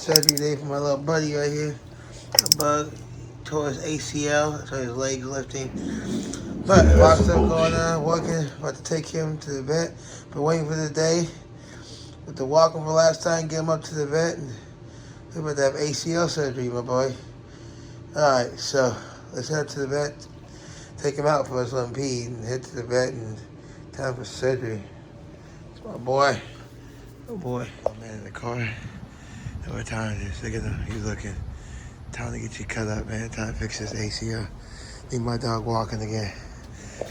Surgery day for my little buddy right here. A bug tore his ACL, so his legs lifting. But a lot of stuff going on, working, about to take him to the vet. Been waiting for the day. With the walking for last time, get him up to the vet. And we're about to have ACL surgery, my boy. Alright, so let's head to the vet. Take him out for his little pee and head to the vet and time for surgery. It's my boy. Oh boy. Oh man, in the car. What time it is? Look at him. He's looking. Time to get you cut up, man. Time to fix this ACL. Need my dog walking again.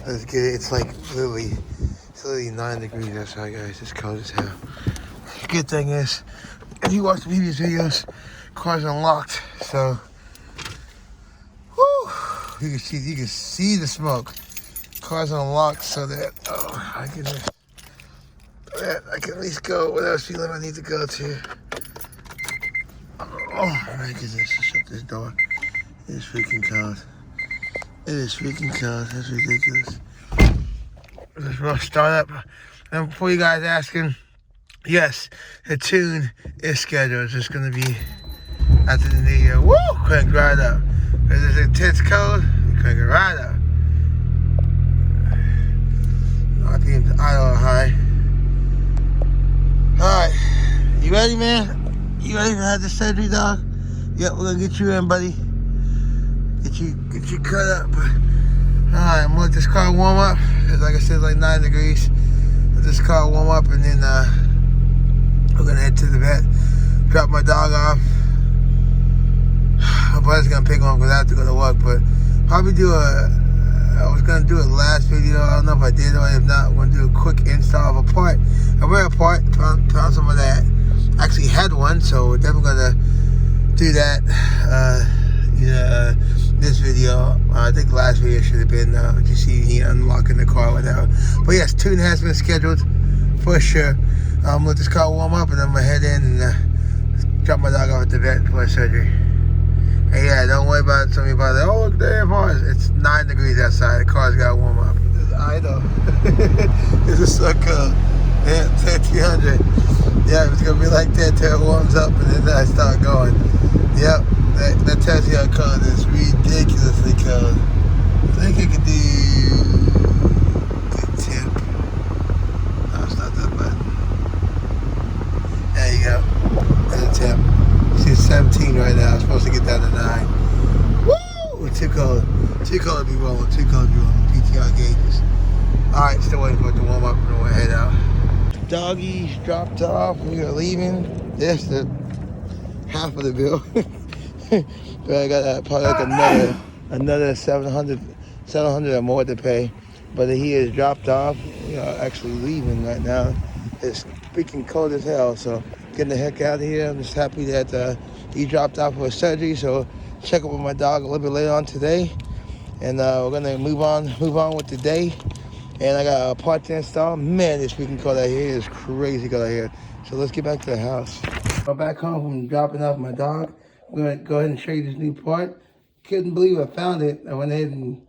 Let's get it. It's literally 9 degrees outside, guys. It's cold as hell. Good thing is, if you watch the previous videos, car's unlocked. So, whoo, you can see the smoke. Car's unlocked so that, oh my goodness, that I can at least go whatever speed limit I need to go to. Oh my goodness, let's shut this door. It is freaking cold. It is freaking cold. That's ridiculous. Let's rough start up. And before you guys asking, yes, the tune is scheduled. It's just gonna be after the new year. Woo! Crank right up. If it's intense cold, crank it right up. RPM's idle high. Alright, you ready, man? You ready to have the surgery, dog? Yep, we're gonna get you in, buddy. Get you cut up. Alright, I'm gonna let this car warm up. Like I said, it's like 9 degrees. Let this car warm up and then we're gonna head to the vet. Drop my dog off. My brother's gonna pick him up because I have to go to work, but probably I was gonna do it last video. I don't know if I did or if not. We're gonna do a quick install of a part. A rare part, found some of that. Actually had one, so we're definitely gonna do that this video. I think last video should have been you see he unlocking the car or whatever. But yes, tune has been scheduled for sure. Let this car warm up and I'm gonna head in and drop my dog off at the vet for surgery. And yeah, don't worry about something about it. Oh, look there, boys. It's 9 degrees outside. The car's gotta warm up. I know. This is so cool. Yeah, 1300. Yeah, it's gonna be like that till it warms up and then I start going. Yep, that tells you how cold it is. Ridiculously cold. I think I could do the tip. No, it's not that bad. There you go. That's a tip. See, it's 17 right now. I'm supposed to get down to 9. Woo! Too cold. Too cold to be rolling. Too cold to be rolling. PTR gauges. Alright, still waiting for it to warm up and then we'll head out. Doggies dropped off. We are leaving. That's the half of the bill. But I got probably like another 700 or more to pay. But he is dropped off. We are actually leaving right now. It's freaking cold as hell. So getting the heck out of here. I'm just happy that he dropped off for surgery. So check up with my dog a little bit later on today. And we're gonna move on with the day. And I got a part to install. Man, it's freaking cold out here. It's crazy cold out here. So let's get back to the house. I'm back home from dropping off my dog. I'm gonna go ahead and show you this new part. Couldn't believe I found it. I went ahead and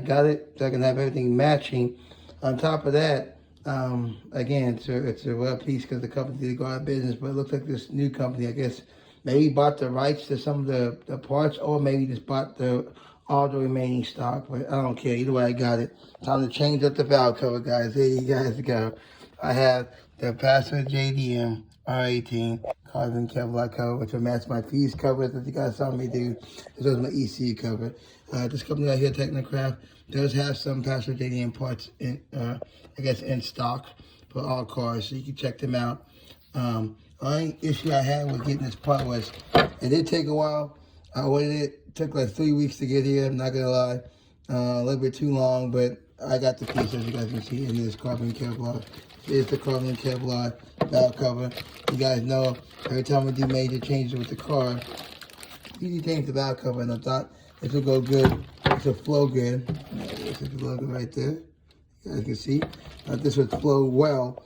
got it so I can have everything matching. On top of that, again, it's a rare piece because the company did go out of business, but it looks like this new company, I guess, maybe bought the rights to some of the parts or maybe just bought all the remaining stock, but I don't care. Either way, I got it. Time to change up the valve cover, guys. There you guys go. I have the Passenger JDM R18 carbon Kevlar cover, which will match my fuse cover that you guys saw me do, as well as my ECU cover. This company right here, Technocraft, does have some Passenger JDM parts in, I guess, in stock for all cars, so you can check them out. Only issue I had with getting this part was it did take a while. I waited. It took like 3 weeks to get here. I'm not gonna lie, a little bit too long, but I got the piece, as you guys can see, in this carbon Kevlar. It's the carbon Kevlar valve cover. You guys know every time we do major changes with the car, you change the valve cover, and I thought this will go good. This will flow good. This is the logo right there. You guys can see. This would flow well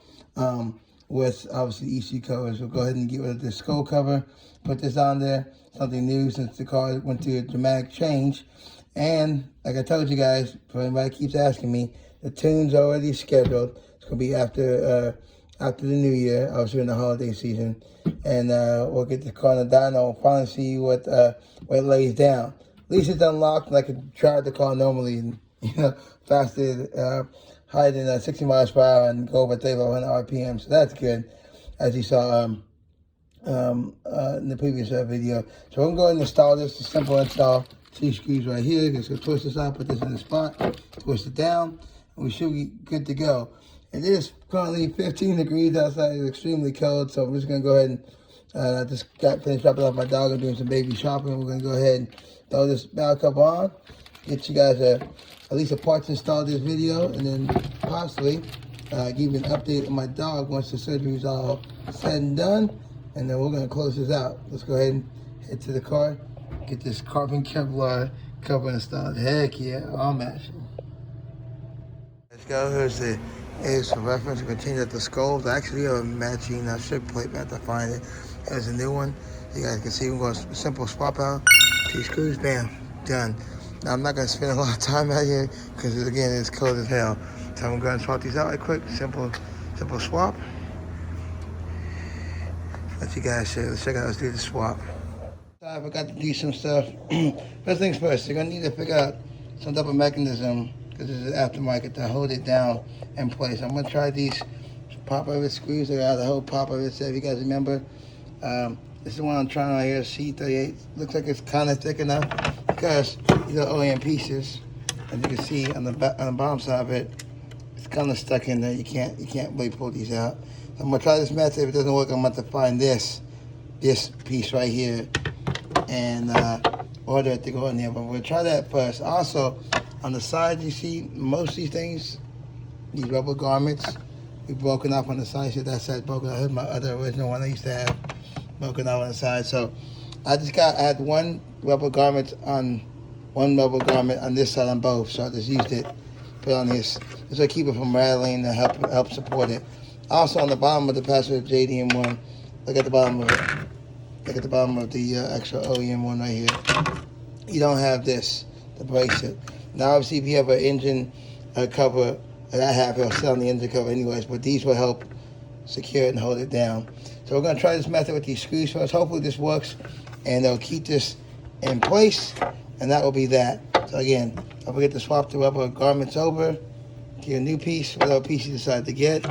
with obviously ECU covers. We'll go ahead and get rid of the skull cover. Put this on there. Something new since the car went through a dramatic change. And like I told you guys, for anybody keeps asking me, the tune's already scheduled. It's gonna be after after the new year, obviously in the holiday season. And we'll get the car in the dyno, finally see what it lays down. At least it's unlocked and I can drive the car normally, and, faster, higher than 60 miles per hour and go over 3,500 RPM. So that's good, as you saw in the previous video. So I'm going to install this. It's a simple install. 2 screws right here. Just gonna twist this out, put this in the spot, twist it down, and we should be good to go. It is currently 15 degrees outside. It's extremely cold, so I'm just gonna go ahead and I just got finished dropping off my dog and doing some baby shopping. We're gonna go ahead and throw this valve cover on, get you guys at least a parts install this video, and then possibly give you an update on my dog once the surgery is all said and done. And then we're gonna close this out. Let's go ahead and head to the car, get this carbon Kevlar cover installed. Heck yeah, all matching. Let's go. Here's for reference. We continue at the skulls. Actually, a matching strip plate, but I have to find it. Here's a new one. You guys can see we're going to simple swap out. 2 screws, bam, done. Now, I'm not going to spend a lot of time out here because, again, it's cold as hell. So I'm going to swap these out right quick. Simple swap. Let you guys show. Let's check out. Let's do the swap. I forgot to do some stuff. First things first, you're going to need to figure out some type of mechanism, because this is aftermarket, to hold it down in place. I'm going to try these pop-over screws. I got the whole pop-over set, if you guys remember. This is the one I'm trying right here, C38. Looks like it's kind of thick enough because these are OEM pieces. As you can see on the bottom side of it, it's kind of stuck in there. You can't really pull these out. So I'm going to try this method. If it doesn't work, I'm going to have to find this piece right here and order it to go in there. But we'll try that first. Also, on the side, you see most of these things, these rubber garments, be broken off on the side. So that side's broken. I heard my other original one I used to have broken off on the side. So I had one rubber garment on this side on both. So I just used it, put it on this. This will keep it from rattling and help support it. Also on the bottom of the passenger JDM one, look at the bottom of it. Look at the bottom of the actual OEM one right here. You don't have this to brace it. Now, obviously, if you have an engine cover, that I have, it'll sit on the engine cover anyways, but these will help secure it and hold it down. So we're going to try this method with these screws first. Hopefully this works, and they'll keep this in place, and that will be that. So again, don't forget to swap the rubber garments over, get a new piece, whatever piece you decide to get.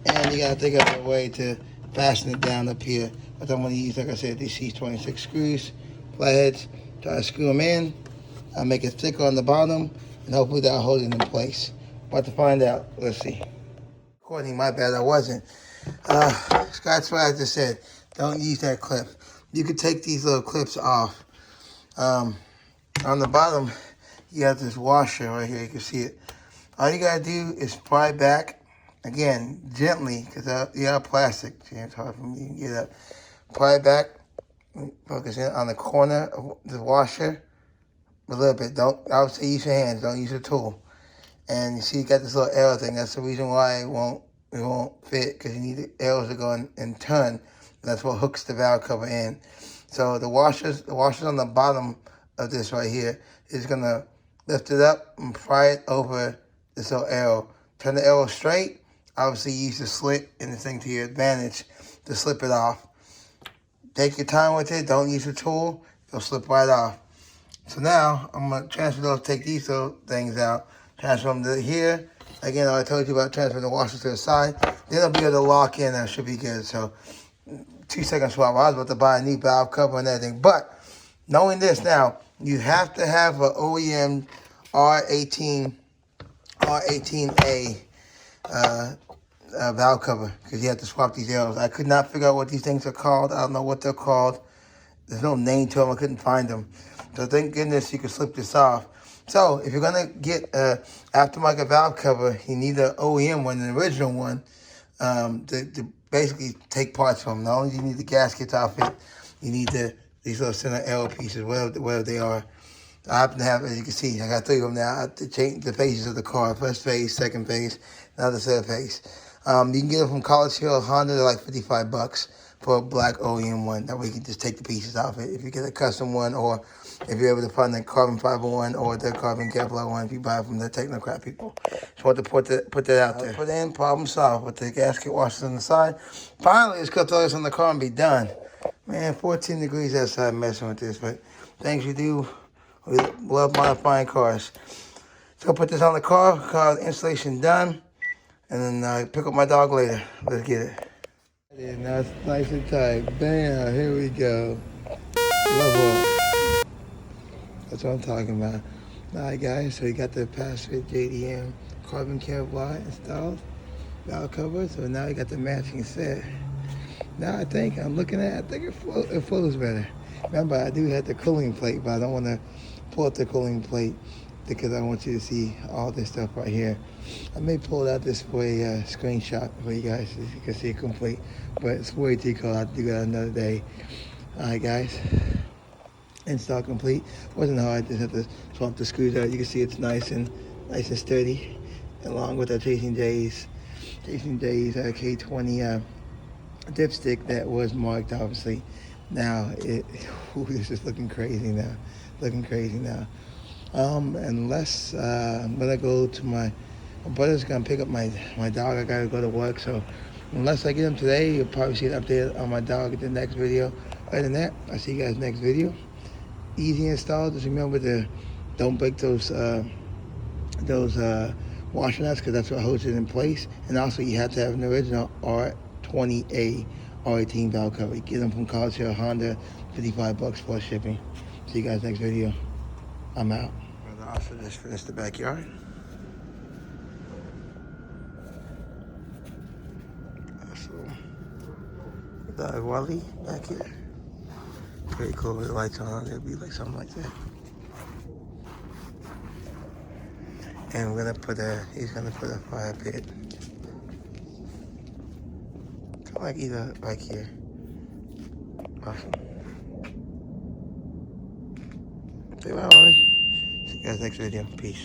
And you got to think of a way to fasten it down up here. But I'm going to use, like I said, these C26 screws, flatheads. Try to screw them in. I'll make it thicker on the bottom, and hopefully that'll hold it in place. About to find out. Let's see. Recording, my bad, I wasn't. That's what I just said. Don't use that clip. You could take these little clips off. On the bottom, you have this washer right here. You can see it. All you gotta do is pry back. Again, gently, because you have plastic. See, it's hard for me to get up. Pry back. Focus in on the corner of the washer a little bit. I would say use your hands. Don't use a tool. And you see, you got this little arrow thing. That's the reason why it won't fit, because you need the arrows to go in and turn. That's what hooks the valve cover in. So the washers on the bottom of this right here is gonna lift it up and pry it over this little arrow. Turn the arrow straight. Obviously, use the slit and the thing to your advantage to slip it off. Take your time with it. Don't use a tool. It'll slip right off. So now, I'm going to transfer those, take these little things out, transfer them to here. Again, I told you about transferring the washers to the side. Then it'll be able to lock in. That should be good. So, 2-second swap. I was about to buy a new valve cover and everything. But, knowing this now, you have to have an OEM R18A valve cover, because you have to swap these arrows. I could not figure out what these things are called. I don't know what they're called. There's no name to them. I couldn't find them. So thank goodness you could slip this off. So if you're going to get an aftermarket valve cover, you need the OEM one, the original one, to basically take parts from. Not only do you need the gaskets off it, you need these little center arrow pieces, whatever they are. I happen to have, as you can see, I got 3 of them now. I have to change the phases of the car. First phase, second phase, now the third phase. You can get them from College Hill Honda. They're like $55 for a black OEM one. That way you can just take the pieces off it. If you get a custom one, or if you're able to find the carbon fiber one or the carbon Kevlar one, if you buy it from the Technocrat people. Just want to put that out there. Put in, problem solved. With the gasket washers on the side. Finally, let's go throw this on the car and be done. Man, 14 degrees outside messing with this, but things we do, we love modifying cars. So put this on the car installation done, and then pick up my dog later. Let's get it. Yeah, now it's nice and tight. Bam, here we go. Love up. That's what I'm talking about. Alright guys, so we got the past fit JDM carbon Kevlar installed. Valve cover, so now we got the matching set. Now I think it flows better. Remember, I do have the cooling plate, but I don't want to pull up the cooling plate because I want you to see all this stuff right here. I may pull it out this way, screenshot for you guys so you can see it complete, but it's way too cold. I'll do that another day. Alright guys, install complete. Wasn't hard, just have to swap the screws out. You can see it's nice and sturdy, along with our Chasing J's K20 dipstick that was marked, obviously. Now this is looking crazy now. Unless I'm gonna go to my brother's gonna pick up my dog. I gotta go to work, so unless I get him today, you'll probably see an update on my dog in the next video. Other than that, I'll see you guys next video. Easy install. Just remember to don't break those washer nuts, because that's what holds it in place. And also, you have to have an original R20A R18 valve cover. Get them from College Hill Honda, $55 plus shipping. See you guys next video. I'm out. Brother also just finished the backyard. So, dog Wally back here. Pretty cool with the lights on. It'll be like something like that. And he's gonna put a fire pit. Kind of like either back here. Awesome. See you guys next video. Peace.